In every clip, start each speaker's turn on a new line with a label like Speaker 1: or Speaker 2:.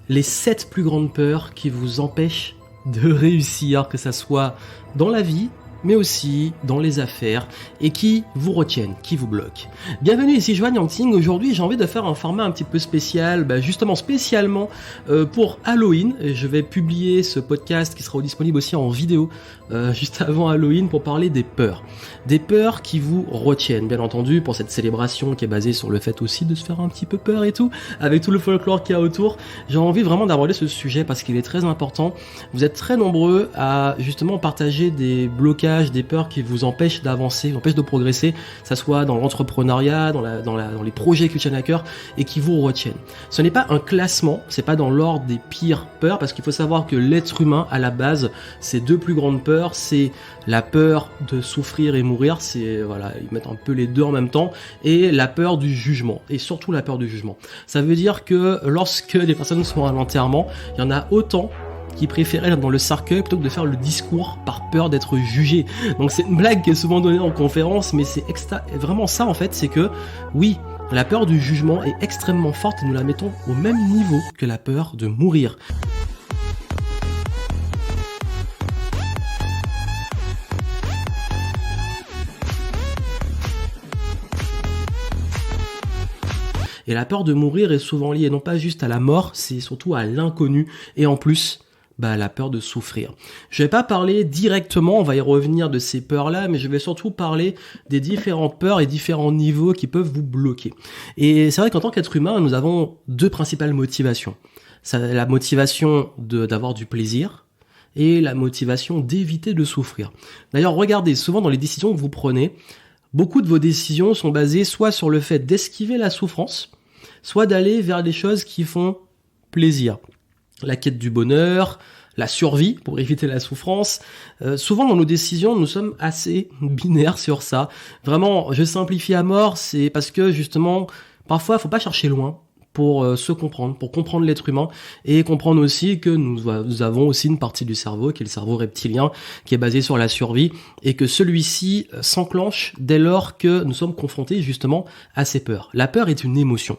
Speaker 1: les 7 plus grandes peurs qui vous empêchent de réussir, que ça soit dans la vie, mais aussi dans les affaires, et qui vous retiennent, qui vous bloquent. Bienvenue, ici Joanne Yangting. Aujourd'hui, j'ai envie de faire un format un petit peu spécial, justement spécialement pour Halloween. Je vais publier ce podcast qui sera disponible aussi en vidéo juste avant Halloween pour parler des peurs. Des peurs qui vous retiennent, bien entendu, pour cette célébration qui est basée sur le fait aussi de se faire un petit peu peur et tout, avec tout le folklore qu'il y a autour. J'ai envie vraiment d'aborder ce sujet parce qu'il est très important. Vous êtes très nombreux à justement partager des blocages, des peurs qui vous empêchent d'avancer, vous empêchent de progresser, que ça soit dans l'entrepreneuriat, dans les projets qui vous tiennent à cœur et qui vous retiennent. Ce n'est pas un classement, c'est pas dans l'ordre des pires peurs, parce qu'il faut savoir que l'être humain, à la base, ses deux plus grandes peurs, c'est la peur de souffrir et mourir, c'est voilà, ils mettent un peu les deux en même temps, et la peur du jugement, et surtout la peur du jugement. Ça veut dire que lorsque les personnes sont à l'enterrement, il y en a autant qui préféraient être dans le cercueil plutôt que de faire le discours par peur d'être jugé. Donc c'est une blague qui est souvent donnée en conférence, mais c'est vraiment ça en fait, c'est que oui, la peur du jugement est extrêmement forte et nous la mettons au même niveau que la peur de mourir. Et la peur de mourir est souvent liée non pas juste à la mort, c'est surtout à l'inconnu et en plus la peur de souffrir. Je vais pas parler directement, on va y revenir de ces peurs-là, mais je vais surtout parler des différentes peurs et différents niveaux qui peuvent vous bloquer. Et c'est vrai qu'en tant qu'être humain, nous avons deux principales motivations. La motivation d'avoir du plaisir et la motivation d'éviter de souffrir. D'ailleurs, regardez, souvent dans les décisions que vous prenez, beaucoup de vos décisions sont basées soit sur le fait d'esquiver la souffrance, soit d'aller vers des choses qui font plaisir. La quête du bonheur, la survie pour éviter la souffrance. Souvent dans nos décisions, nous sommes assez binaires sur ça. Vraiment, je simplifie à mort, c'est parce que justement, parfois, il faut pas chercher loin pour se comprendre, pour comprendre l'être humain et comprendre aussi que nous avons aussi une partie du cerveau qui est le cerveau reptilien qui est basé sur la survie et que celui-ci s'enclenche dès lors que nous sommes confrontés justement à ces peurs. La peur est une émotion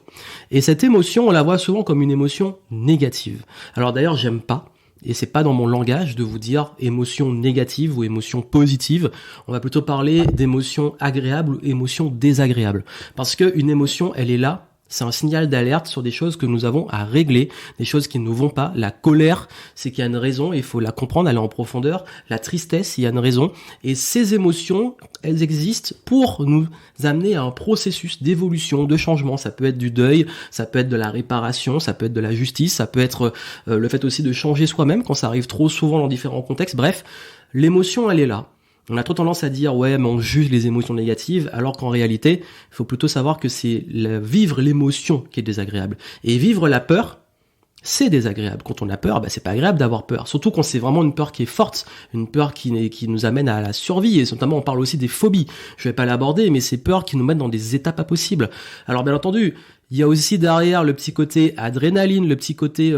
Speaker 1: et cette émotion on la voit souvent comme une émotion négative. Alors d'ailleurs j'aime pas, et c'est pas dans mon langage de vous dire émotion négative ou émotion positive. On va plutôt parler d'émotion agréable ou émotion désagréable parce que une émotion elle est là. C'est un signal d'alerte sur des choses que nous avons à régler, des choses qui ne nous vont pas. La colère, c'est qu'il y a une raison, il faut la comprendre, aller en profondeur. La tristesse, il y a une raison. Et ces émotions, elles existent pour nous amener à un processus d'évolution, de changement. Ça peut être du deuil, ça peut être de la réparation, ça peut être de la justice, ça peut être le fait aussi de changer soi-même quand ça arrive trop souvent dans différents contextes. Bref, l'émotion, elle est là. On a trop tendance à dire ouais mais on juge les émotions négatives alors qu'en réalité il faut plutôt savoir que c'est vivre l'émotion qui est désagréable et vivre la peur c'est désagréable. Quand on a peur c'est pas agréable d'avoir peur, surtout quand c'est vraiment une peur qui est forte, une peur qui nous amène à la survie et notamment on parle aussi des phobies, je vais pas l'aborder mais ces peurs qui nous mettent dans des états pas possibles. Alors bien entendu il y a aussi derrière le petit côté adrénaline, le petit côté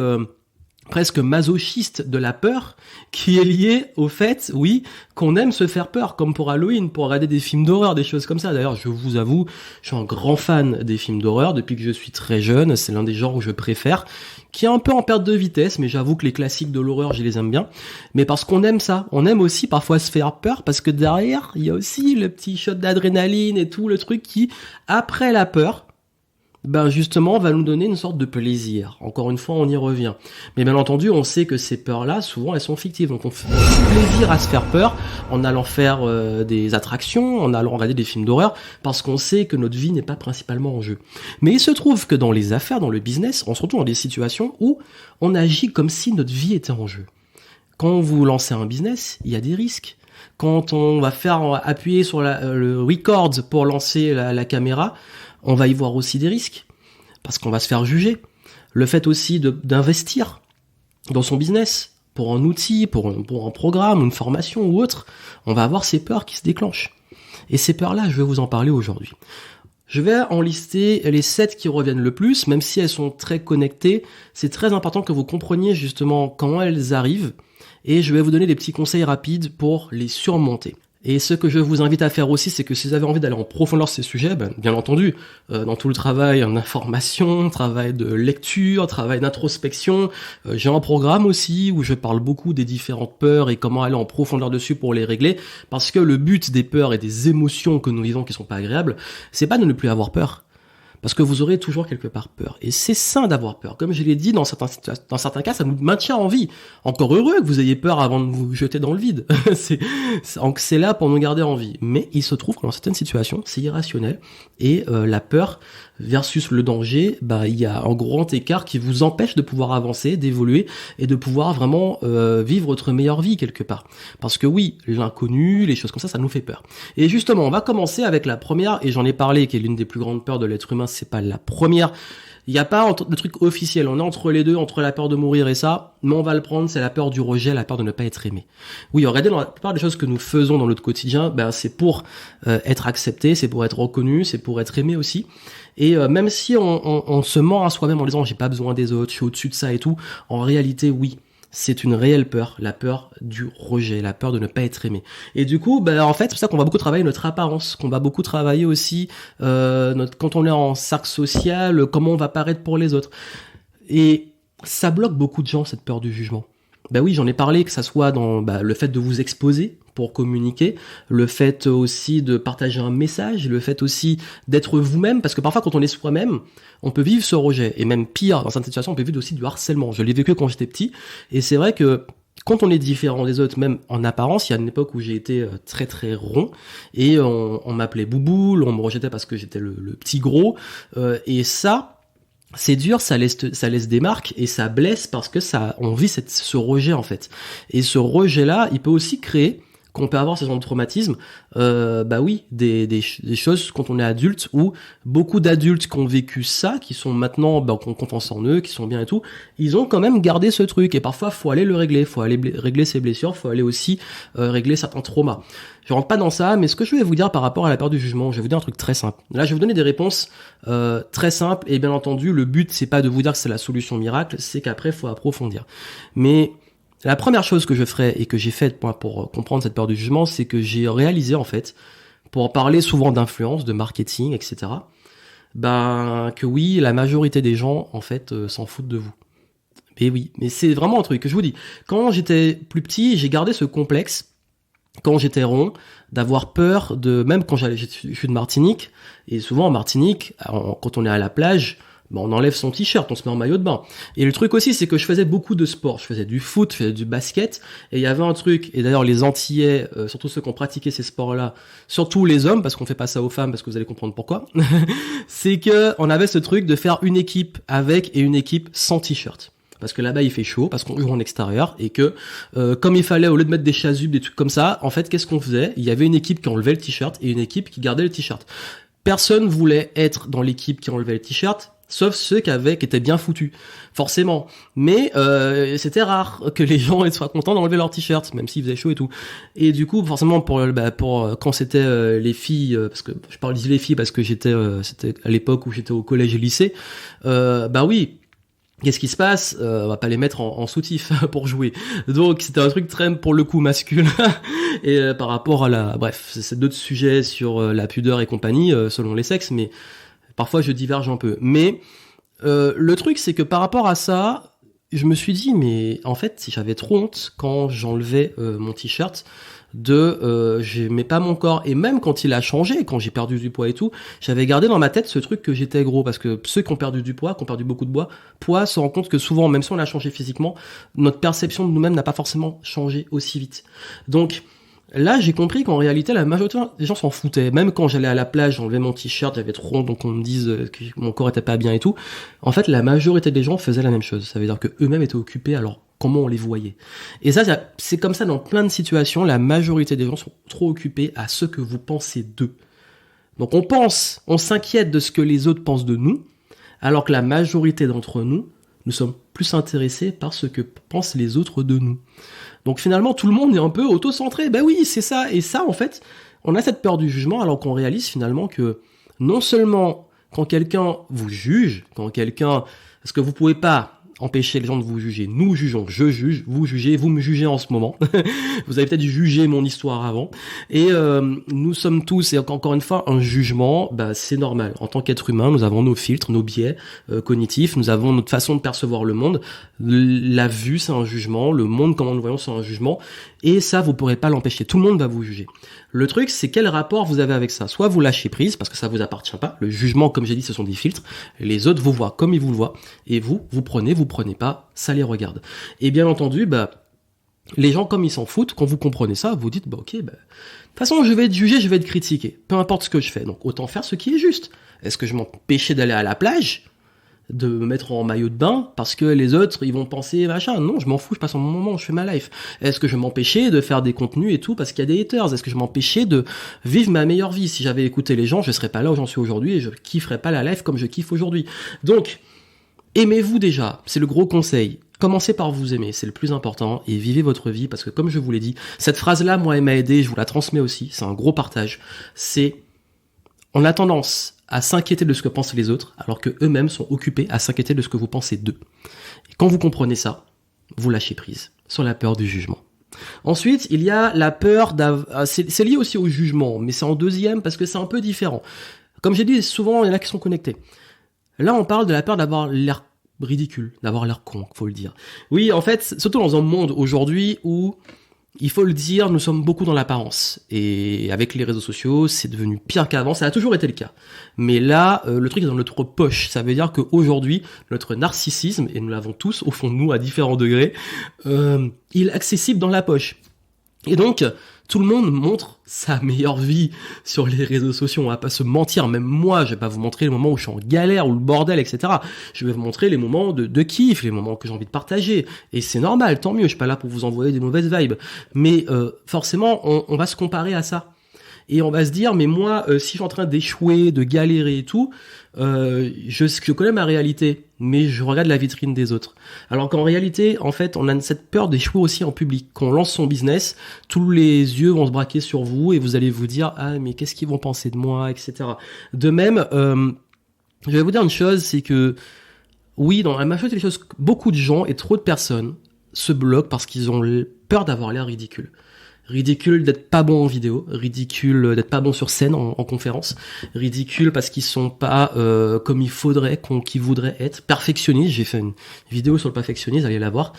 Speaker 1: presque masochiste de la peur qui est lié au fait, oui, qu'on aime se faire peur, comme pour Halloween, pour regarder des films d'horreur, des choses comme ça. D'ailleurs, je vous avoue, je suis un grand fan des films d'horreur depuis que je suis très jeune, c'est l'un des genres que je préfère, qui est un peu en perte de vitesse, mais j'avoue que les classiques de l'horreur, je les aime bien. Mais parce qu'on aime ça, on aime aussi parfois se faire peur, parce que derrière, il y a aussi le petit shot d'adrénaline et tout le truc qui, après la peur, justement va nous donner une sorte de plaisir. Encore une fois, on y revient. Mais bien entendu, on sait que ces peurs-là, souvent, elles sont fictives. Donc on fait plaisir à se faire peur en allant faire des attractions, en allant regarder des films d'horreur, parce qu'on sait que notre vie n'est pas principalement en jeu. Mais il se trouve que dans les affaires, dans le business, on se retrouve dans des situations où on agit comme si notre vie était en jeu. Quand vous lancez un business, il y a des risques. Quand on va appuyer sur le record pour lancer la caméra, on va y voir aussi des risques, parce qu'on va se faire juger. Le fait aussi d'investir dans son business, pour un outil, pour un programme, une formation ou autre, on va avoir ces peurs qui se déclenchent. Et ces peurs-là, je vais vous en parler aujourd'hui. Je vais en lister les 7 qui reviennent le plus, même si elles sont très connectées. C'est très important que vous compreniez justement comment elles arrivent, et je vais vous donner des petits conseils rapides pour les surmonter. Et ce que je vous invite à faire aussi, c'est que si vous avez envie d'aller en profondeur sur ces sujets, bien entendu, dans tout le travail en information, travail de lecture, travail d'introspection, j'ai un programme aussi où je parle beaucoup des différentes peurs et comment aller en profondeur dessus pour les régler, parce que le but des peurs et des émotions que nous vivons qui sont pas agréables, c'est pas de ne plus avoir peur. Parce que vous aurez toujours quelque part peur. Et c'est sain d'avoir peur. Comme je l'ai dit, dans certains cas, ça nous maintient en vie. Encore heureux que vous ayez peur avant de vous jeter dans le vide. c'est là pour nous garder en vie. Mais il se trouve que dans certaines situations, c'est irrationnel. Et la peur versus le danger, il y a un grand écart qui vous empêche de pouvoir avancer, d'évoluer et de pouvoir vraiment vivre votre meilleure vie quelque part. Parce que oui, l'inconnu, les choses comme ça nous fait peur. Et justement, on va commencer avec la première, et j'en ai parlé, qui est l'une des plus grandes peurs de l'être humain. C'est pas la première. Il n'y a pas de truc officiel. On est entre les deux, entre la peur de mourir et ça. Mais on va le prendre, c'est la peur du rejet, la peur de ne pas être aimé. Oui, regardez, dans la plupart des choses que nous faisons dans notre quotidien, c'est pour être accepté, c'est pour être reconnu, c'est pour être aimé aussi. Et même si on se ment à soi-même en disant j'ai pas besoin des autres, je suis au-dessus de ça et tout, en réalité, oui. C'est une réelle peur, la peur du rejet, la peur de ne pas être aimé. Et du coup, en fait, c'est pour ça qu'on va beaucoup travailler notre apparence, qu'on va beaucoup travailler aussi quand on est en cercle social, comment on va paraître pour les autres. Et ça bloque beaucoup de gens, cette peur du jugement. Oui, j'en ai parlé, que ça soit dans le fait de vous exposer pour communiquer, le fait aussi de partager un message, le fait aussi d'être vous-même, parce que parfois quand on est soi-même, on peut vivre ce rejet, et même pire, dans cette situation, on peut vivre aussi du harcèlement. Je l'ai vécu quand j'étais petit, et c'est vrai que quand on est différent des autres, même en apparence, il y a une époque où j'ai été très très rond, et on m'appelait Bouboule, on me rejetait parce que j'étais le petit gros, et ça... C'est dur, ça laisse des marques et ça blesse parce que on vit ce rejet en fait. Et ce rejet-là, il peut aussi créer, qu'on peut avoir ce genre de traumatisme, oui, des choses quand on est adulte, ou beaucoup d'adultes qui ont vécu ça, qui sont maintenant, qui ont confiance en eux, qui sont bien et tout, ils ont quand même gardé ce truc. Et parfois, faut aller le régler, faut aller régler ses blessures, faut aller aussi régler certains traumas. Je rentre pas dans ça, mais ce que je vais vous dire par rapport à la peur du jugement, je vais vous dire un truc très simple. Là, je vais vous donner des réponses très simples, et bien entendu, le but, c'est pas de vous dire que c'est la solution miracle, c'est qu'après, faut approfondir. Mais la première chose que je ferai et que j'ai faite pour comprendre cette peur du jugement, c'est que j'ai réalisé, en fait, pour parler souvent d'influence, de marketing, etc., que oui, la majorité des gens, en fait, s'en foutent de vous. Et oui, mais c'est vraiment un truc que je vous dis. Quand j'étais plus petit, j'ai gardé ce complexe, quand j'étais rond, d'avoir peur même quand je suis de Martinique, et souvent en Martinique, quand on est à la plage, on enlève son t-shirt, on se met en maillot de bain. Et le truc aussi, c'est que je faisais beaucoup de sport. Je faisais du foot, je faisais du basket, et il y avait un truc, et d'ailleurs les Antillais, surtout ceux qui ont pratiqué ces sports-là, surtout les hommes, parce qu'on fait pas ça aux femmes, parce que vous allez comprendre pourquoi, c'est que on avait ce truc de faire une équipe avec et une équipe sans t-shirt. Parce que là-bas il fait chaud, parce qu'on joue en extérieur, et que comme il fallait, au lieu de mettre des chasubles, des trucs comme ça, en fait qu'est-ce qu'on faisait ? Il y avait une équipe qui enlevait le t-shirt et une équipe qui gardait le t-shirt. Personne voulait être dans l'équipe qui enlevait le t-shirt, sauf ceux qui étaient bien foutus, forcément. Mais c'était rare que les gens soient contents d'enlever leur t-shirt, même s'il faisait chaud et tout. Et du coup, forcément, pour quand c'était les filles, parce que je parle des filles parce que c'était à l'époque où j'étais au collège et lycée, oui. Qu'est-ce qui se passe ? On va pas les mettre en soutif pour jouer. Donc c'était un truc très pour le coup masculin. Et par rapport à c'est d'autres sujets sur la pudeur et compagnie selon les sexes, mais parfois je diverge un peu. Mais le truc c'est que par rapport à ça, je me suis dit mais en fait j'avais trop honte quand j'enlevais mon t-shirt j'aimais pas mon corps, et même quand il a changé, quand j'ai perdu du poids et tout, j'avais gardé dans ma tête ce truc que j'étais gros, parce que ceux qui ont perdu du poids, qui ont perdu beaucoup de poids se rendent compte que souvent, même si on a changé physiquement, notre perception de nous-mêmes n'a pas forcément changé aussi vite. Donc là, j'ai compris qu'en réalité, la majorité des gens s'en foutaient. Même quand j'allais à la plage, j'enlevais mon t-shirt, j'avais trop honte, donc on me dise que mon corps était pas bien et tout. En fait, la majorité des gens faisaient la même chose. Ça veut dire que eux-mêmes étaient occupés, alors comment on les voyait. Et ça, c'est comme ça dans plein de situations, la majorité des gens sont trop occupés à ce que vous pensez d'eux. Donc on s'inquiète de ce que les autres pensent de nous, alors que la majorité d'entre nous sommes plus intéressés par ce que pensent les autres de nous. Donc finalement, tout le monde est un peu auto-centré. Oui, c'est ça. Et ça, en fait, on a cette peur du jugement, alors qu'on réalise finalement que non seulement quand quelqu'un vous juge, parce que vous pouvez pas, empêcher les gens de vous juger. Nous jugeons, je juge, vous jugez, vous me jugez en ce moment. Vous avez peut-être jugé mon histoire avant. Et nous sommes tous, et encore une fois, un jugement, c'est normal. En tant qu'être humain, nous avons nos filtres, nos biais cognitifs, nous avons notre façon de percevoir le monde. La vue, c'est un jugement. Le monde, comment nous voyons, c'est un jugement. Et ça, vous pourrez pas l'empêcher. Tout le monde va vous juger. Le truc, c'est quel rapport vous avez avec ça. Soit vous lâchez prise, parce que ça vous appartient pas. Le jugement, comme j'ai dit, ce sont des filtres. Les autres vous voient comme ils vous le voient. Et vous prenez pas, ça les regarde. Et bien entendu, les gens, comme ils s'en foutent, quand vous comprenez ça, vous dites, ok, de toute façon, je vais être jugé, je vais être critiqué. Peu importe ce que je fais. Donc, autant faire ce qui est juste. Est-ce que je m'empêchais d'aller à la plage, de me mettre en maillot de bain, parce que les autres, ils vont penser, machin? Non, je m'en fous, je passe un bon moment, je fais ma life. Est-ce que je m'empêchais de faire des contenus et tout, parce qu'il y a des haters? Est-ce que je m'empêchais de vivre ma meilleure vie? Si j'avais écouté les gens, je serais pas là où j'en suis aujourd'hui, et je kifferais pas la life comme je kiffe aujourd'hui. Donc, aimez-vous déjà, c'est le gros conseil. Commencez par vous aimer, c'est le plus important, et vivez votre vie, parce que comme je vous l'ai dit, cette phrase-là, moi, elle m'a aidé, je vous la transmets aussi, c'est un gros partage. C'est, on a tendance à s'inquiéter de ce que pensent les autres, alors que eux-mêmes sont occupés à s'inquiéter de ce que vous pensez d'eux. Et quand vous comprenez ça, vous lâchez prise sur la peur du jugement. Ensuite, il y a la peur c'est lié aussi au jugement, mais c'est en deuxième parce que c'est un peu différent. Comme j'ai dit, souvent, il y en a qui sont connectés. Là, on parle de la peur d'avoir l'air ridicule, d'avoir l'air con, faut le dire. Oui, en fait, surtout dans un monde aujourd'hui où, il faut le dire, nous sommes beaucoup dans l'apparence. Et avec les réseaux sociaux, c'est devenu pire qu'avant. Ça a toujours été le cas. Mais là, le truc est dans notre poche. Ça veut dire qu'aujourd'hui, notre narcissisme, et nous l'avons tous au fond de nous à différents degrés, il est accessible dans la poche. Et donc, tout le monde montre sa meilleure vie sur les réseaux sociaux. On va pas se mentir. Même moi, je vais pas vous montrer les moments où je suis en galère, ou le bordel, etc. Je vais vous montrer les moments de kiff, les moments que j'ai envie de partager. Et c'est normal, tant mieux. Je suis pas là pour vous envoyer des mauvaises vibes. Mais forcément, on va se comparer à ça. Et on va se dire, mais moi, si je suis en train d'échouer, de galérer et tout, je connais ma réalité, mais je regarde la vitrine des autres. Alors qu'en réalité, en fait, on a cette peur d'échouer aussi en public. Quand on lance son business, tous les yeux vont se braquer sur vous et vous allez vous dire, ah, mais qu'est-ce qu'ils vont penser de moi, etc. De même, je vais vous dire une chose, c'est que, oui, dans la majorité des choses, beaucoup de gens et trop de personnes se bloquent parce qu'ils ont peur d'avoir l'air ridicule. Ridicule d'être pas bon en vidéo, ridicule d'être pas bon sur scène en conférence, ridicule parce qu'ils sont pas comme il faudrait, qu'ils voudraient être, perfectionnistes. J'ai fait une vidéo sur le perfectionnisme, allez la voir.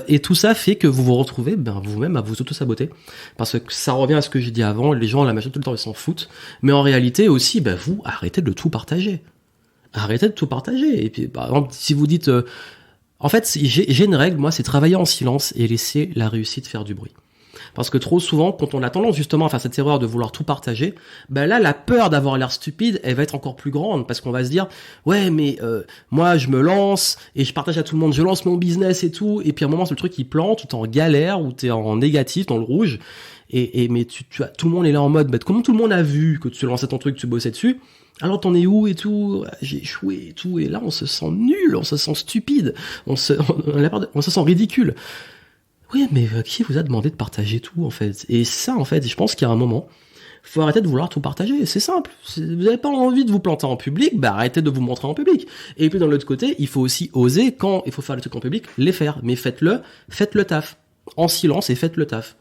Speaker 1: Et tout ça fait que vous vous retrouvez vous-même à vous auto-saboter, parce que ça revient à ce que j'ai dit avant, les gens la majorité du temps ils s'en foutent, mais en réalité aussi, vous arrêtez de tout partager. Arrêtez de tout partager. Et puis par exemple, si vous dites en fait, j'ai une règle, moi, c'est travailler en silence et laisser la réussite faire du bruit. Parce que trop souvent, quand on a tendance justement à faire cette erreur de vouloir tout partager, là, la peur d'avoir l'air stupide, elle va être encore plus grande, parce qu'on va se dire, ouais, mais moi, je me lance, et je partage à tout le monde, je lance mon business et tout, et puis à un moment, c'est le truc qui plante, ou t'es en galère, ou t'es en négatif, dans le rouge, mais tout le monde est là en mode, comment tout le monde a vu que tu lançais ton truc, tu bossais dessus, alors t'en es où et tout, j'ai échoué et tout, et là, on se sent nul, on se sent stupide, on se sent ridicule. Oui, mais qui vous a demandé de partager tout, en fait? Et ça, en fait, je pense qu'il y a un moment, faut arrêter de vouloir tout partager, c'est simple. Vous n'avez pas envie de vous planter en public, arrêtez de vous montrer en public. Et puis, de l'autre côté, il faut aussi oser, quand il faut faire les trucs en public, les faire. Mais faites le taf. En silence, et faites le taf.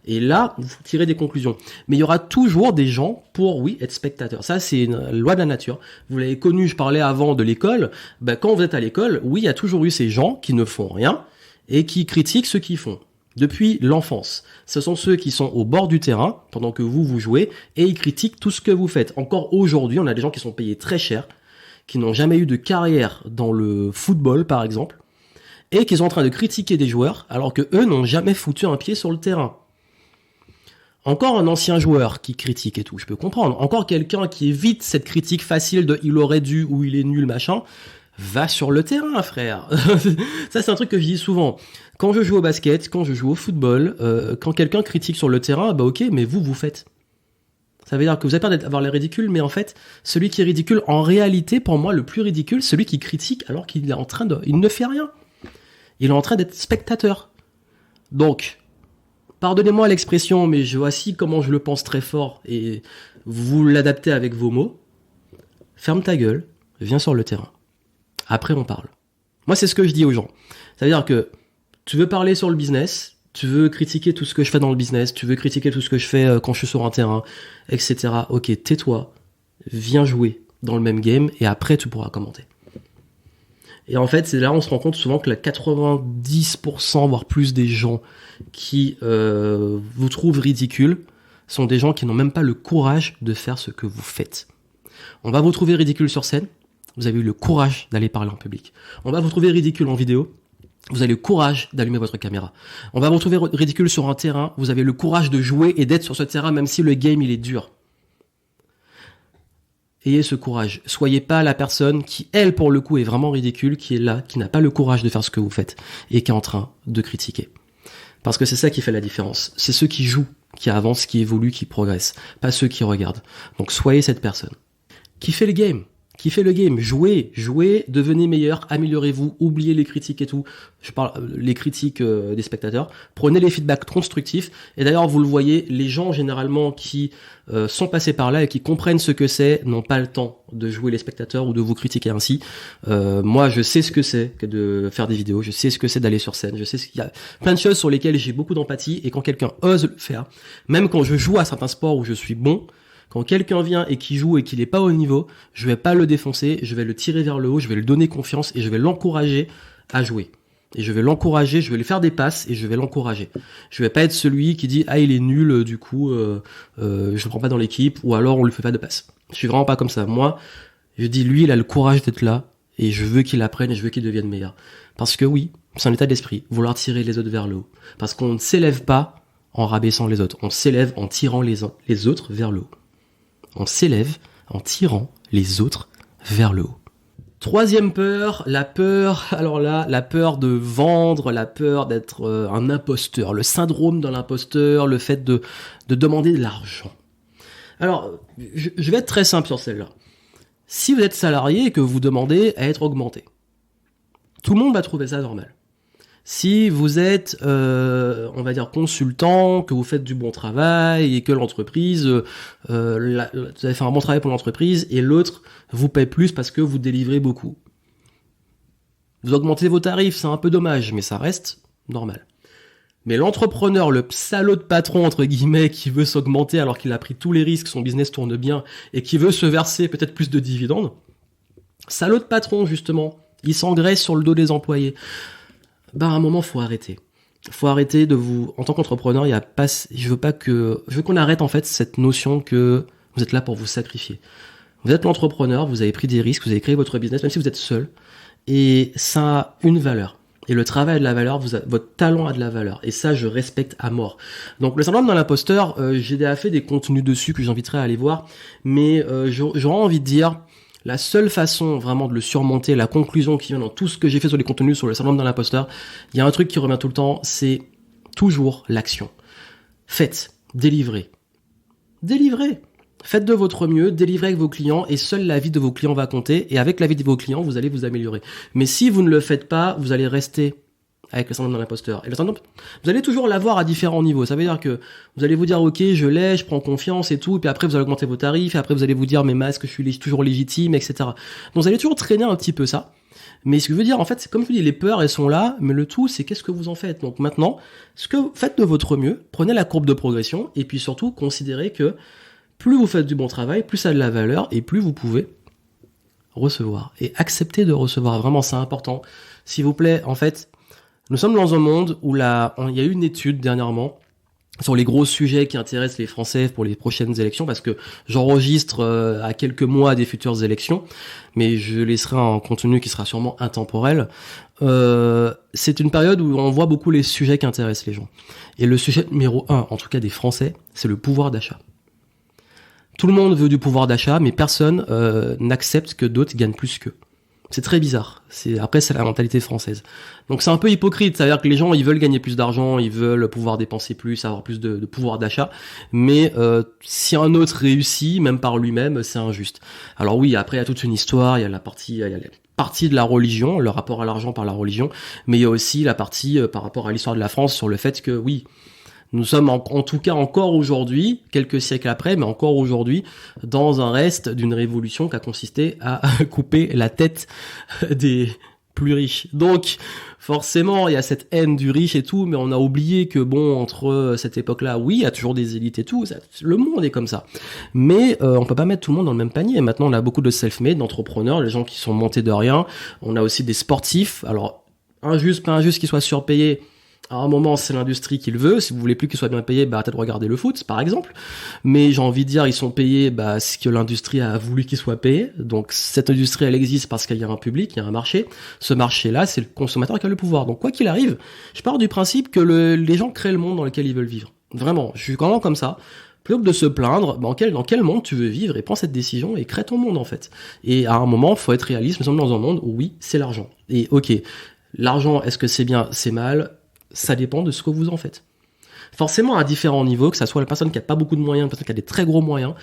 Speaker 1: Et là, vous tirez des conclusions. Mais il y aura toujours des gens pour, oui, être spectateurs. Ça, c'est une loi de la nature. Vous l'avez connu, je parlais avant de l'école. Quand vous êtes à l'école, oui, il y a toujours eu ces gens qui ne font rien, et qui critiquent ceux qui font. Depuis l'enfance. Ce sont ceux qui sont au bord du terrain, pendant que vous jouez, et ils critiquent tout ce que vous faites. Encore aujourd'hui, on a des gens qui sont payés très cher, qui n'ont jamais eu de carrière dans le football, par exemple, et qui sont en train de critiquer des joueurs, alors que eux n'ont jamais foutu un pied sur le terrain. Encore un ancien joueur qui critique et tout, je peux comprendre. Encore quelqu'un qui évite cette critique facile de « il aurait dû » ou « il est nul », machin. Va sur le terrain, frère. Ça, c'est un truc que je dis souvent. Quand je joue au basket, quand je joue au football, quand quelqu'un critique sur le terrain, ok, mais vous faites. Ça veut dire que vous avez peur d'avoir l'air ridicule, mais en fait, celui qui est ridicule, en réalité, pour moi, le plus ridicule, celui qui critique alors qu'il est en train il ne fait rien. Il est en train d'être spectateur. Donc, pardonnez-moi l'expression, mais voici comment je le pense très fort, et vous l'adaptez avec vos mots. Ferme ta gueule, viens sur le terrain. Après, on parle. Moi, c'est ce que je dis aux gens. C'est-à-dire que tu veux parler sur le business, tu veux critiquer tout ce que je fais dans le business, tu veux critiquer tout ce que je fais quand je suis sur un terrain, etc. Ok, tais-toi, viens jouer dans le même game et après tu pourras commenter. Et en fait, c'est là où on se rend compte souvent que la 90% voire plus des gens qui vous trouvent ridicule sont des gens qui n'ont même pas le courage de faire ce que vous faites. On va vous trouver ridicule sur scène, vous avez eu le courage d'aller parler en public. On va vous trouver ridicule en vidéo, vous avez le courage d'allumer votre caméra. On va vous trouver ridicule sur un terrain, vous avez le courage de jouer et d'être sur ce terrain même si le game il est dur. Ayez ce courage. Soyez pas la personne qui, elle, pour le coup, est vraiment ridicule, qui est là, qui n'a pas le courage de faire ce que vous faites et qui est en train de critiquer. Parce que c'est ça qui fait la différence. C'est ceux qui jouent, qui avancent, qui évoluent, qui progressent, pas ceux qui regardent. Donc soyez cette personne. Kiffez le game. Kiffez le game. Jouez, devenez meilleur, améliorez-vous, oubliez les critiques et tout. Je parle les critiques des spectateurs. Prenez les feedbacks constructifs. Et d'ailleurs, vous le voyez, les gens généralement qui sont passés par là et qui comprennent ce que c'est n'ont pas le temps de jouer les spectateurs ou de vous critiquer ainsi. Moi, je sais ce que c'est que de faire des vidéos. Je sais ce que c'est d'aller sur scène. Je sais qu'il y a plein de choses sur lesquelles j'ai beaucoup d'empathie. Et quand quelqu'un ose le faire, même quand je joue à certains sports où je suis bon, quand quelqu'un vient et qui joue et qu'il n'est pas au niveau, je vais pas le défoncer, je vais le tirer vers le haut, je vais lui donner confiance et je vais l'encourager à jouer. Et je vais l'encourager, je vais lui faire des passes et je vais l'encourager. Je vais pas être celui qui dit « Ah, il est nul, du coup, je le prends pas dans l'équipe » ou alors on lui fait pas de passes. Je suis vraiment pas comme ça. Moi, je dis lui, il a le courage d'être là et je veux qu'il apprenne et je veux qu'il devienne meilleur. Parce que oui, c'est un état d'esprit, vouloir tirer les autres vers le haut. Parce qu'on ne s'élève pas en rabaissant les autres, on s'élève en tirant les autres vers le haut. On s'élève en tirant les autres vers le haut. Troisième peur, la peur de vendre, la peur d'être un imposteur, le syndrome de l'imposteur, le fait de demander de l'argent. Alors, je vais être très simple sur celle-là. Si vous êtes salarié et que vous demandez à être augmenté, tout le monde va trouver ça normal. Si vous êtes, on va dire, consultant, que vous faites du bon travail et que l'entreprise, vous avez fait un bon travail pour l'entreprise et l'autre vous paye plus parce que vous délivrez beaucoup. Vous augmentez vos tarifs, c'est un peu dommage, mais ça reste normal. Mais l'entrepreneur, le salaud de patron, entre guillemets, qui veut s'augmenter alors qu'il a pris tous les risques, son business tourne bien et qui veut se verser peut-être plus de dividendes, salaud de patron, justement, il s'engraisse sur le dos des employés. À un moment, faut arrêter. Faut arrêter de vous, en tant qu'entrepreneur, je veux qu'on arrête, en fait, cette notion que vous êtes là pour vous sacrifier. Vous êtes l'entrepreneur, vous avez pris des risques, vous avez créé votre business, même si vous êtes seul. Et ça a une valeur. Et le travail a de la valeur, votre talent a de la valeur. Et ça, je respecte à mort. Donc, le syndrome de l'imposteur, j'ai déjà fait des contenus dessus que j'inviterai à aller voir. Mais, j'aurais envie de dire, la seule façon vraiment de le surmonter, la conclusion qui vient dans tout ce que j'ai fait sur les contenus sur le syndrome de l'imposteur, il y a un truc qui revient tout le temps, c'est toujours l'action. Faites, délivrez. Délivrez. Faites de votre mieux, délivrez avec vos clients et seule la vie de vos clients va compter et avec la vie de vos clients, vous allez vous améliorer. Mais si vous ne le faites pas, vous allez rester avec le syndrome de l'imposteur. Et le syndrome, vous allez toujours l'avoir à différents niveaux. Ça veut dire que vous allez vous dire, ok, je l'ai, je prends confiance et tout, et puis après vous allez augmenter vos tarifs, et après vous allez vous dire, mes masques, je suis toujours légitime, etc. Donc vous allez toujours traîner un petit peu ça. Mais ce que je veux dire, en fait, c'est comme je vous dis, les peurs, elles sont là, mais le tout, c'est qu'est-ce que vous en faites. Donc maintenant, faites de votre mieux, prenez la courbe de progression, et puis surtout, considérez que plus vous faites du bon travail, plus ça a de la valeur, et plus vous pouvez recevoir. Et accepter de recevoir, vraiment, c'est important. S'il vous plaît, en fait, nous sommes dans un monde où il y a eu une étude dernièrement sur les gros sujets qui intéressent les Français pour les prochaines élections, parce que j'enregistre à quelques mois des futures élections, mais je laisserai un contenu qui sera sûrement intemporel. C'est une période où on voit beaucoup les sujets qui intéressent les gens. Et le sujet numéro 1, en tout cas des Français, c'est le pouvoir d'achat. Tout le monde veut du pouvoir d'achat, mais personne n'accepte que d'autres gagnent plus qu'eux. C'est très bizarre. Après, c'est la mentalité française. Donc c'est un peu hypocrite. C'est-à-dire que les gens, ils veulent gagner plus d'argent, ils veulent pouvoir dépenser plus, avoir plus de pouvoir d'achat. Mais si un autre réussit, même par lui-même, c'est injuste. Alors oui, après, il y a toute une histoire. Il y a la partie de la religion, le rapport à l'argent par la religion. Mais il y a aussi la partie par rapport à l'histoire de la France sur le fait que oui, nous sommes en tout cas encore aujourd'hui, quelques siècles après, mais encore aujourd'hui, dans un reste d'une révolution qui a consisté à couper la tête des plus riche. Donc, forcément, il y a cette haine du riche et tout, mais on a oublié que bon, entre cette époque-là, oui, il y a toujours des élites et tout, le monde est comme ça. Mais on peut pas mettre tout le monde dans le même panier. Maintenant, on a beaucoup de self-made, d'entrepreneurs, les gens qui sont montés de rien. On a aussi des sportifs. Alors, injuste, pas injuste, qu'ils soient surpayés. À un moment, c'est l'industrie qui le veut. Si vous voulez plus qu'ils soient bien payés, bah, arrêtez de regarder le foot, par exemple. Mais j'ai envie de dire, ils sont payés, bah, ce que l'industrie a voulu qu'ils soient payés. Donc, cette industrie, elle existe parce qu'il y a un public, il y a un marché. Ce marché-là, c'est le consommateur qui a le pouvoir. Donc, quoi qu'il arrive, je pars du principe que les gens créent le monde dans lequel ils veulent vivre. Vraiment. Je suis vraiment comme ça. Plutôt que de se plaindre, bah, dans quel monde tu veux vivre et prends cette décision et crée ton monde, en fait. Et à un moment, faut être réaliste. Nous sommes dans un monde où oui, c'est l'argent. Et ok. L'argent, est-ce que c'est bien, c'est mal? Ça dépend de ce que vous en faites. Forcément, à différents niveaux, que ça soit la personne qui a pas beaucoup de moyens, la personne qui a des très gros moyens,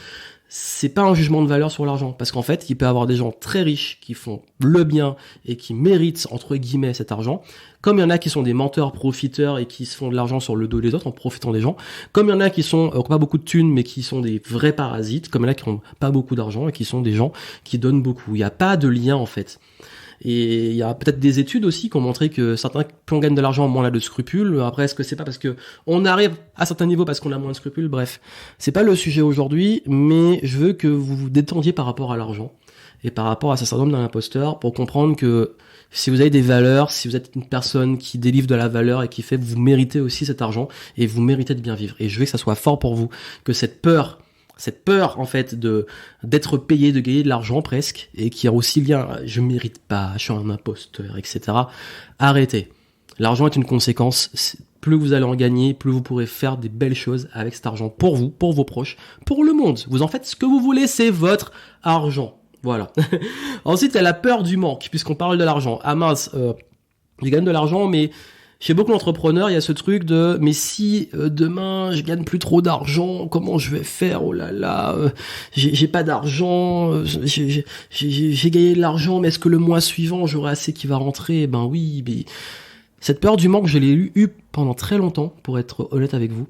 Speaker 1: c'est pas un jugement de valeur sur l'argent. Parce qu'en fait, il peut y avoir des gens très riches qui font le bien et qui méritent, entre guillemets, cet argent. Comme il y en a qui sont des menteurs, profiteurs et qui se font de l'argent sur le dos des autres en profitant des gens. Comme il y en a qui sont, qui ont pas beaucoup de thunes, mais qui sont des vrais parasites. Comme il y en a qui ont pas beaucoup d'argent et qui sont des gens qui donnent beaucoup. Il n'y a pas de lien, en fait. Et il y a peut-être des études aussi qui ont montré que certains, plus on gagne de l'argent, moins on a de scrupules. Après, est-ce que c'est pas parce que on arrive à certains niveaux parce qu'on a moins de scrupules? Bref, c'est pas le sujet aujourd'hui, mais je veux que vous vous détendiez par rapport à l'argent et par rapport à ce syndrome d'un imposteur pour comprendre que si vous avez des valeurs, si vous êtes une personne qui délivre de la valeur et qui fait, vous méritez aussi cet argent et vous méritez de bien vivre. Et je veux que ça soit fort pour vous, que cette peur en fait d'être payé, de gagner de l'argent presque, et qui a aussi lien, je mérite pas, je suis un imposteur, etc. Arrêtez. L'argent est une conséquence. Plus vous allez en gagner, plus vous pourrez faire des belles choses avec cet argent pour vous, pour vos proches, pour le monde. Vous en faites ce que vous voulez, c'est votre argent. Voilà. Ensuite, il y a la peur du manque, puisqu'on parle de l'argent. Ah mince, je gagne de l'argent, mais chez beaucoup d'entrepreneurs, il y a ce truc de mais si demain je gagne plus trop d'argent, comment je vais faire? Oh là là, j'ai pas d'argent, j'ai gagné de l'argent, mais est-ce que le mois suivant j'aurai assez qui va rentrer? Ben oui, mais cette peur du manque, je l'ai eu pendant très longtemps, pour être honnête avec vous,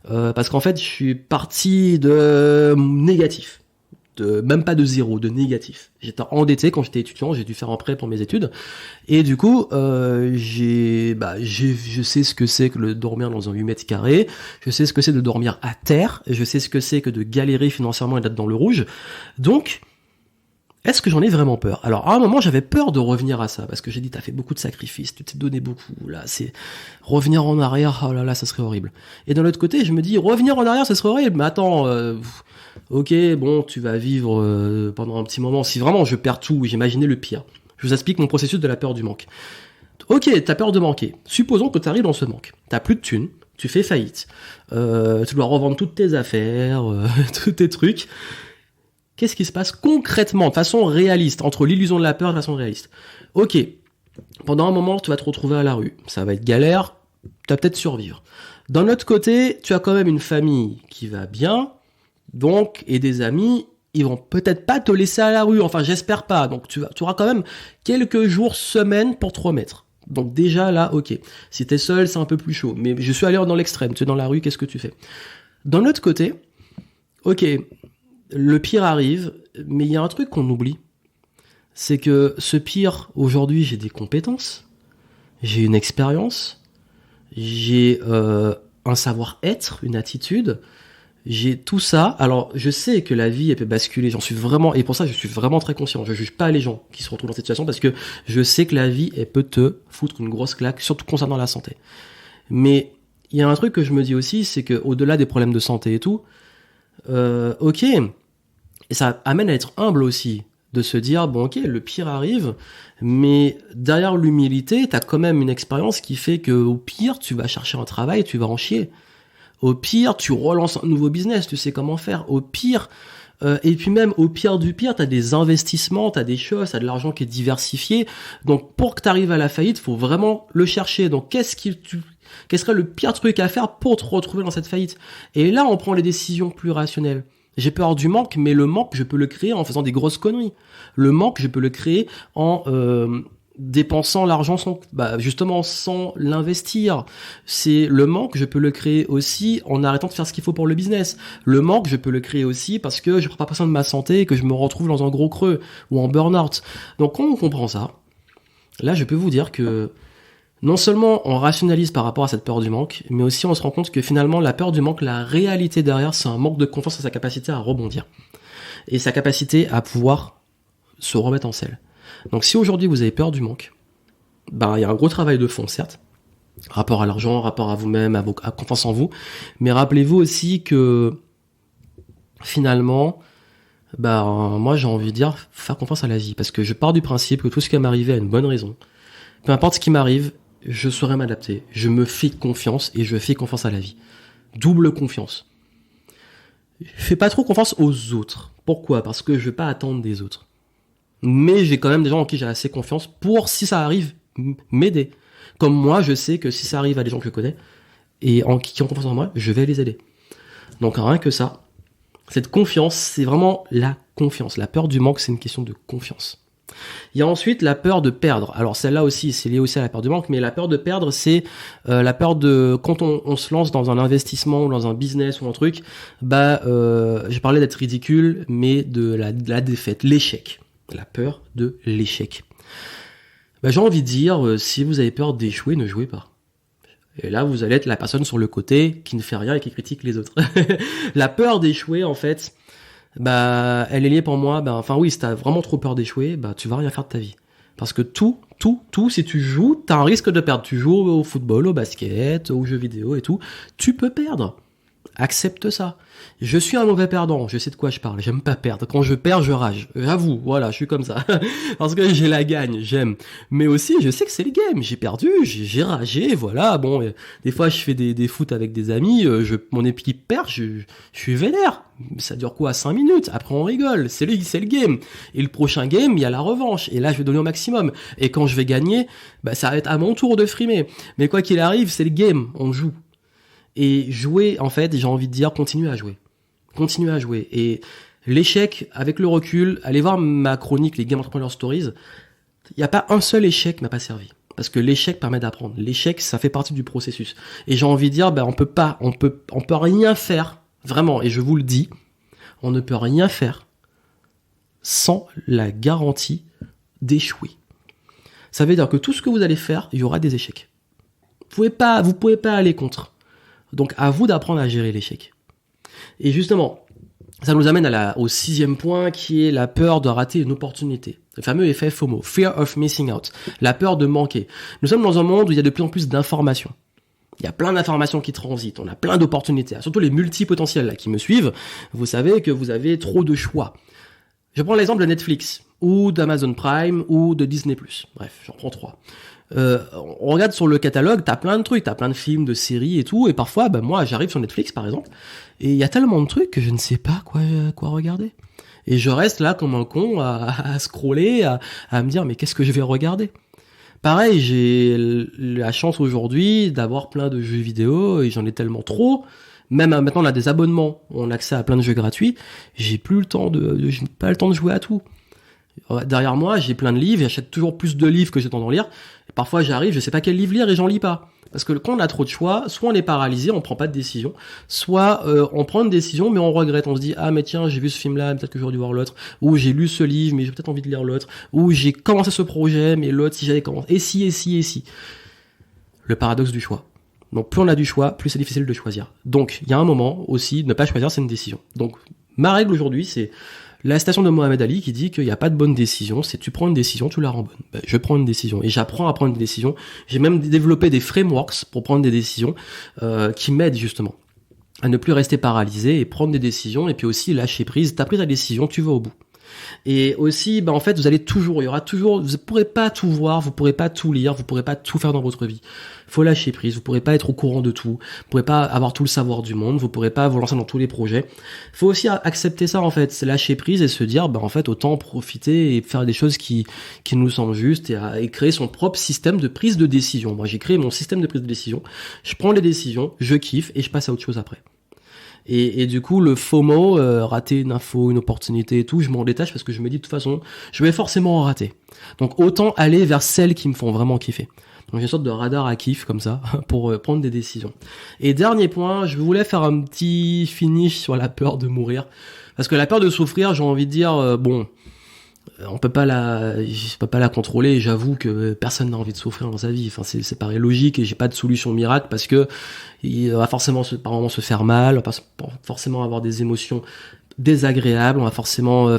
Speaker 1: parce qu'en fait, je suis parti de négatif. Même pas de zéro, de négatif. J'étais endetté quand j'étais étudiant, j'ai dû faire un prêt pour mes études, et du coup, je sais ce que c'est que de dormir dans un 8 mètres carrés, je sais ce que c'est de dormir à terre, je sais ce que c'est que de galérer financièrement et d'être dans le rouge. Donc, est-ce que j'en ai vraiment peur? Alors, à un moment, j'avais peur de revenir à ça, parce que j'ai dit, t'as fait beaucoup de sacrifices, tu t'es donné beaucoup, là, c'est revenir en arrière, oh là là, ça serait horrible. Et d'un autre côté, je me dis, revenir en arrière, ça serait horrible, mais attends, ok, bon, tu vas vivre pendant un petit moment. Si vraiment je perds tout, j'imaginais le pire. Je vous explique mon processus de la peur du manque. Ok, t'as peur de manquer. Supposons que t'arrives dans ce manque. T'as plus de thunes, tu fais faillite, tu dois revendre toutes tes affaires, tous tes trucs. Qu'est-ce qui se passe concrètement, de façon réaliste, entre l'illusion de la peur et de façon réaliste? Ok, pendant un moment, tu vas te retrouver à la rue. Ça va être galère, tu vas peut-être survivre. D'un autre côté, tu as quand même une famille qui va bien, donc, et des amis, ils vont peut-être pas te laisser à la rue, enfin j'espère pas, donc tu auras quand même quelques jours, semaines pour te remettre. Donc déjà là, ok. Si t'es seul, c'est un peu plus chaud, mais je suis allé dans l'extrême, tu es dans la rue, qu'est-ce que tu fais? D'un autre côté, ok, le pire arrive, mais il y a un truc qu'on oublie, c'est que ce pire, aujourd'hui j'ai des compétences, j'ai une expérience, j'ai un savoir-être, une attitude, j'ai tout ça. Alors, je sais que la vie, elle peut basculer. J'en suis vraiment, et pour ça, je suis vraiment très conscient. Je juge pas les gens qui se retrouvent dans cette situation parce que je sais que la vie, elle peut te foutre une grosse claque, surtout concernant la santé. Mais il y a un truc que je me dis aussi, c'est que au-delà des problèmes de santé et tout, ok, et ça amène à être humble aussi, de se dire bon, ok, le pire arrive, mais derrière l'humilité, t'as quand même une expérience qui fait que au pire, tu vas chercher un travail, tu vas en chier. Au pire, tu relances un nouveau business, tu sais comment faire. Au pire, et puis même au pire du pire, t'as des investissements, t'as des choses, t'as de l'argent qui est diversifié. Donc pour que t'arrives à la faillite, faut vraiment le chercher. Donc quel serait le pire truc à faire pour te retrouver dans cette faillite? Et là, on prend les décisions plus rationnelles. J'ai peur du manque, mais le manque, je peux le créer en faisant des grosses conneries. Le manque, je peux le créer en dépensant l'argent justement sans l'investir. C'est le manque, je peux le créer aussi en arrêtant de faire ce qu'il faut pour le business. Le manque, je peux le créer aussi parce que je prends pas soin de ma santé et que je me retrouve dans un gros creux ou en burn-out. Donc quand on comprend ça, là, je peux vous dire que non seulement on rationalise par rapport à cette peur du manque, mais aussi on se rend compte que finalement, la peur du manque, la réalité derrière, c'est un manque de confiance en sa capacité à rebondir. Et sa capacité à pouvoir se remettre en selle. Donc si aujourd'hui vous avez peur du manque, il y a un gros travail de fond, certes, rapport à l'argent, rapport à vous-même, à confiance en vous, mais rappelez-vous aussi que finalement, moi j'ai envie de dire, faire confiance à la vie, parce que je pars du principe que tout ce qui va m'arriver a une bonne raison. Peu importe ce qui m'arrive, je saurai m'adapter. Je me fais confiance et je fais confiance à la vie. Double confiance. Je fais pas trop confiance aux autres. Pourquoi ? Parce que je vais pas attendre des autres. Mais j'ai quand même des gens en qui j'ai assez confiance pour, si ça arrive, m'aider. Comme moi, je sais que si ça arrive à des gens que je connais et qui ont confiance en moi, je vais les aider. Donc rien que ça, cette confiance, c'est vraiment la confiance. La peur du manque, c'est une question de confiance. Il y a ensuite la peur de perdre. Alors celle-là aussi, c'est lié aussi à la peur du manque, mais la peur de perdre, c'est la peur de quand on se lance dans un investissement ou dans un business ou un truc, je parlais d'être ridicule, mais de la défaite, l'échec. La peur de l'échec. J'ai envie de dire, si vous avez peur d'échouer, ne jouez pas. Et là, vous allez être la personne sur le côté qui ne fait rien et qui critique les autres. La peur d'échouer, en fait, elle est liée pour moi, si t'as vraiment trop peur d'échouer, tu vas rien faire de ta vie. Parce que tout, si tu joues, t'as un risque de perdre. Tu joues au football, au basket, aux jeux vidéo et tout, tu peux perdre. Accepte ça. Je suis un mauvais perdant, je sais de quoi je parle, j'aime pas perdre. Quand je perds, je rage. J'avoue, voilà, je suis comme ça. Parce que j'ai la gagne, j'aime. Mais aussi, je sais que c'est le game. J'ai perdu, j'ai ragé, voilà. Bon, des fois, je fais des foot avec des amis, mon équipe perd, je suis vénère. Ça dure quoi, 5 minutes? Après, on rigole. C'est le game. Et le prochain game, il y a la revanche. Et là, je vais donner au maximum. Et quand je vais gagner, ça va être à mon tour de frimer. Mais quoi qu'il arrive, c'est le game. On joue. Et jouer, en fait, j'ai envie de dire, continuez à jouer. Continuez à jouer. Et l'échec, avec le recul, allez voir ma chronique, les Game Entrepreneur Stories, il n'y a pas un seul échec qui m'a pas servi. Parce que l'échec permet d'apprendre. L'échec, ça fait partie du processus. Et j'ai envie de dire, on peut rien faire, vraiment, et je vous le dis, on ne peut rien faire sans la garantie d'échouer. Ça veut dire que tout ce que vous allez faire, il y aura des échecs. Vous pouvez pas aller contre. Donc, à vous d'apprendre à gérer l'échec. Et justement, ça nous amène au 6e point, qui est la peur de rater une opportunité. Le fameux effet FOMO, Fear of Missing Out, la peur de manquer. Nous sommes dans un monde où il y a de plus en plus d'informations. Il y a plein d'informations qui transitent, on a plein d'opportunités. Surtout les multipotentiels là, qui me suivent, vous savez que vous avez trop de choix. Je prends l'exemple de Netflix, ou d'Amazon Prime, ou de Disney+. Bref, j'en prends 3. On regarde sur le catalogue, t'as plein de trucs, t'as plein de films, de séries et tout, et parfois, moi, j'arrive sur Netflix, par exemple, et il y a tellement de trucs que je ne sais pas quoi regarder. Et je reste là comme un con à scroller, à me dire, mais qu'est-ce que je vais regarder? Pareil, j'ai la chance aujourd'hui d'avoir plein de jeux vidéo, et j'en ai tellement trop. Même maintenant, on a des abonnements, on a accès à plein de jeux gratuits, j'ai pas le temps de jouer à tout. Derrière moi, j'ai plein de livres, j'achète toujours plus de livres que j'ai tendance à lire. Et parfois, j'arrive, je sais pas quel livre lire et j'en lis pas. Parce que quand on a trop de choix, soit on est paralysé, on prend pas de décision, soit on prend une décision mais on regrette, on se dit mais tiens, j'ai vu ce film-là, peut-être que j'aurais dû voir l'autre, ou j'ai lu ce livre mais j'ai peut-être envie de lire l'autre, ou j'ai commencé ce projet mais l'autre si j'avais commencé, et si. Le paradoxe du choix. Donc plus on a du choix, plus c'est difficile de choisir. Donc il y a un moment aussi, ne pas choisir, c'est une décision. Donc ma règle aujourd'hui, c'est la citation de Mohamed Ali qui dit qu'il n'y a pas de bonne décision, c'est tu prends une décision, tu la rends bonne. Je prends une décision et j'apprends à prendre une décision. J'ai même développé des frameworks pour prendre des décisions qui m'aident justement à ne plus rester paralysé et prendre des décisions, et puis aussi lâcher prise. T'as pris ta décision, tu vas au bout. Et aussi, en fait, il y aura toujours, vous pourrez pas tout voir, vous pourrez pas tout lire, vous pourrez pas tout faire dans votre vie. Faut lâcher prise, vous pourrez pas être au courant de tout, vous pourrez pas avoir tout le savoir du monde, vous pourrez pas vous lancer dans tous les projets. Faut aussi accepter ça, en fait, c'est lâcher prise et se dire, en fait, autant profiter et faire des choses qui nous semblent justes et créer son propre système de prise de décision. Moi, j'ai créé mon système de prise de décision, je prends les décisions, je kiffe et je passe à autre chose après. Et du coup, le FOMO, rater une info, une opportunité et tout, je m'en détache parce que je me dis de toute façon, je vais forcément en rater. Donc autant aller vers celles qui me font vraiment kiffer. Donc j'ai une sorte de radar à kiff comme ça pour prendre des décisions. Et dernier point, je voulais faire un petit finish sur la peur de mourir. Parce que la peur de souffrir, j'ai envie de dire, on peut pas la contrôler. J'avoue que personne n'a envie de souffrir dans sa vie. Enfin, c'est paraît logique et j'ai pas de solution miracle parce que il va forcément par moments se faire mal, on va forcément avoir des émotions désagréables, on va forcément,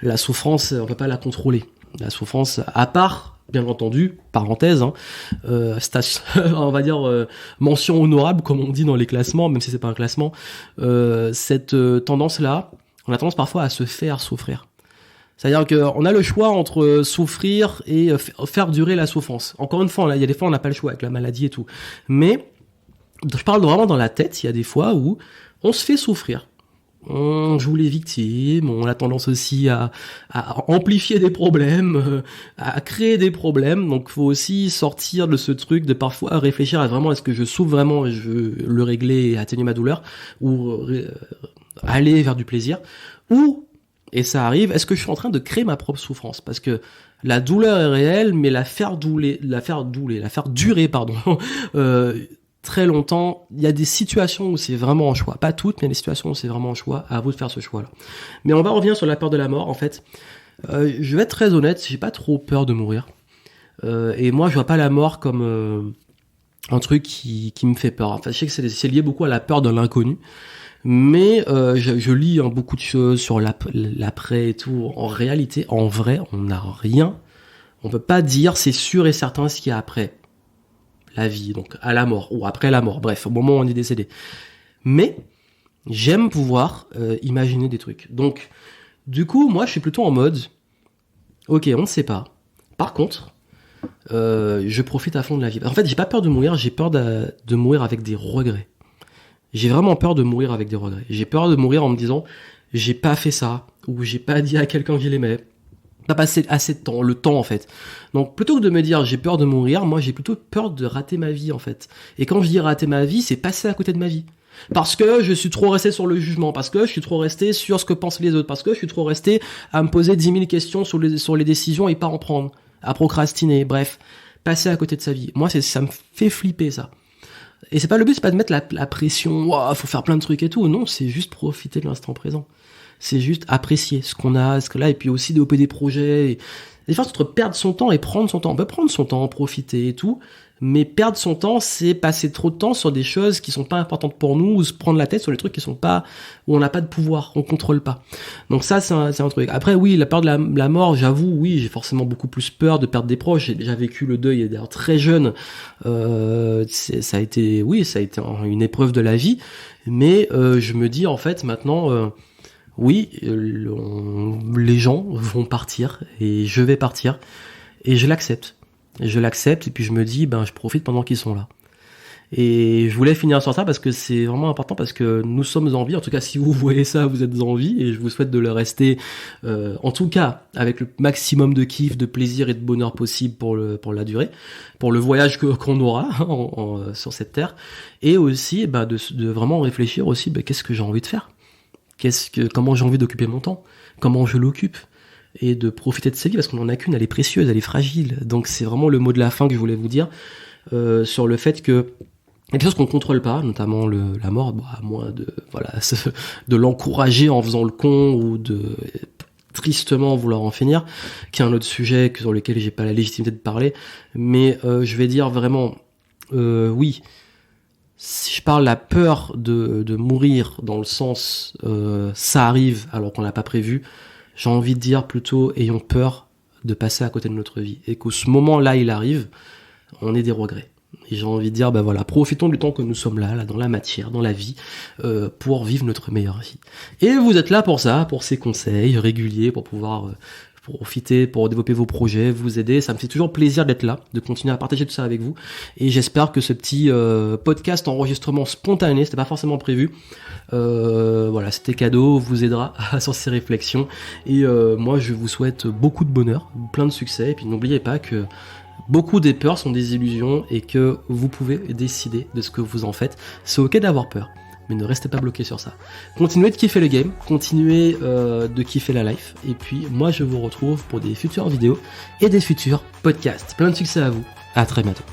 Speaker 1: la souffrance, on peut pas la contrôler. La souffrance, à part, bien entendu, parenthèse, on va dire mention honorable comme on dit dans les classements, même si c'est pas un classement, cette tendance-là, on a tendance parfois à se faire souffrir. C'est-à-dire qu'on a le choix entre souffrir et faire durer la souffrance. Encore une fois, là, il y a des fois on n'a pas le choix avec la maladie et tout. Mais je parle vraiment dans la tête, il y a des fois où on se fait souffrir. On joue les victimes, on a tendance aussi à amplifier des problèmes, à créer des problèmes. Donc, faut aussi sortir de ce truc de parfois réfléchir à vraiment est-ce que je souffre vraiment et je veux le régler et atténuer ma douleur ou aller vers du plaisir ou et ça arrive, est-ce que je suis en train de créer ma propre souffrance? Parce que la douleur est réelle, mais la faire durer, très longtemps, il y a des situations où c'est vraiment un choix. Pas toutes, mais il y a des situations où c'est vraiment un choix. À vous de faire ce choix-là. Mais on va revenir sur la peur de la mort, en fait. Je vais être très honnête, j'ai pas trop peur de mourir. Et moi, je vois pas la mort comme un truc qui me fait peur. Enfin, je sais que c'est lié beaucoup à la peur de l'inconnu. Mais je lis beaucoup de choses sur l'après et tout. En réalité, en vrai, on n'a rien. On peut pas dire c'est sûr et certain ce qu'il y a après la vie, donc à la mort ou après la mort. Bref, au moment où on est décédé. Mais j'aime pouvoir imaginer des trucs. Donc, du coup, moi, je suis plutôt en mode, ok, on ne sait pas. Par contre, je profite à fond de la vie. En fait, j'ai pas peur de mourir. J'ai peur de mourir avec des regrets. J'ai vraiment peur de mourir avec des regrets. J'ai peur de mourir en me disant j'ai pas fait ça ou j'ai pas dit à quelqu'un que je l'aimais. Pas passé assez de temps, le temps en fait. Donc plutôt que de me dire j'ai peur de mourir, moi j'ai plutôt peur de rater ma vie en fait. Et quand je dis rater ma vie, c'est passer à côté de ma vie. Parce que je suis trop resté sur le jugement, parce que je suis trop resté sur ce que pensent les autres, parce que je suis trop resté à me poser 10 000 questions sur les décisions et pas en prendre, à procrastiner, bref, passer à côté de sa vie. Moi ça me fait flipper ça. Et c'est pas le but, c'est pas de mettre la pression, wow, faut faire plein de trucs et tout. Non, c'est juste profiter de l'instant présent. C'est juste apprécier ce qu'on a, ce que là, et puis aussi développer des projets. Et des fois, entre perdre son temps et prendre son temps. On peut prendre son temps, profiter et tout. Mais perdre son temps, c'est passer trop de temps sur des choses qui sont pas importantes pour nous, ou se prendre la tête sur les trucs qui sont pas, où on n'a pas de pouvoir, on contrôle pas. Donc ça, c'est un truc. Après, oui, la peur de la mort, j'avoue, oui, j'ai forcément beaucoup plus peur de perdre des proches. J'ai déjà vécu le deuil, d'ailleurs, très jeune. Ça a été une épreuve de la vie. Mais, je me dis, en fait, maintenant, oui, les gens vont partir, et je vais partir, et je l'accepte. Et puis je me dis, je profite pendant qu'ils sont là. Et je voulais finir sur ça parce que c'est vraiment important, parce que nous sommes en vie. En tout cas, si vous voyez ça, vous êtes en vie, et je vous souhaite de le rester, en tout cas, avec le maximum de kiff, de plaisir et de bonheur possible pour la durée, pour le voyage qu'on aura sur cette terre. Et aussi, de vraiment réfléchir aussi, qu'est-ce que j'ai envie de faire? Comment j'ai envie d'occuper mon temps? Comment je l'occupe? Et de profiter de sa vie, parce qu'on en a qu'une, elle est précieuse, elle est fragile. Donc c'est vraiment le mot de la fin que je voulais vous dire, sur le fait que il y a des choses qu'on contrôle pas, notamment la mort, à moins de l'encourager en faisant le con, ou de tristement vouloir en finir, qui est un autre sujet sur lequel j'ai pas la légitimité de parler. Mais je vais dire vraiment, oui, si je parle la peur de mourir dans le sens ça arrive alors qu'on l'a pas prévu, j'ai envie de dire plutôt ayons peur de passer à côté de notre vie, et qu'au ce moment-là il arrive, on ait des regrets. Et j'ai envie de dire, profitons du temps que nous sommes là dans la matière, dans la vie, pour vivre notre meilleure vie. Et vous êtes là pour ça, pour ces conseils réguliers, pour pouvoir profiter, pour développer vos projets, vous aider. Ça me fait toujours plaisir d'être là, de continuer à partager tout ça avec vous. Et j'espère que ce petit podcast enregistrement spontané, c'était pas forcément prévu, c'était cadeau, vous aidera sur ces réflexions. Et moi, je vous souhaite beaucoup de bonheur, plein de succès. Et puis n'oubliez pas que beaucoup des peurs sont des illusions, et que vous pouvez décider de ce que vous en faites. C'est ok d'avoir peur, mais ne restez pas bloqué sur ça. Continuez de kiffer le game, continuez de kiffer la life, et puis moi je vous retrouve pour des futures vidéos et des futurs podcasts. Plein de succès à vous, à très bientôt.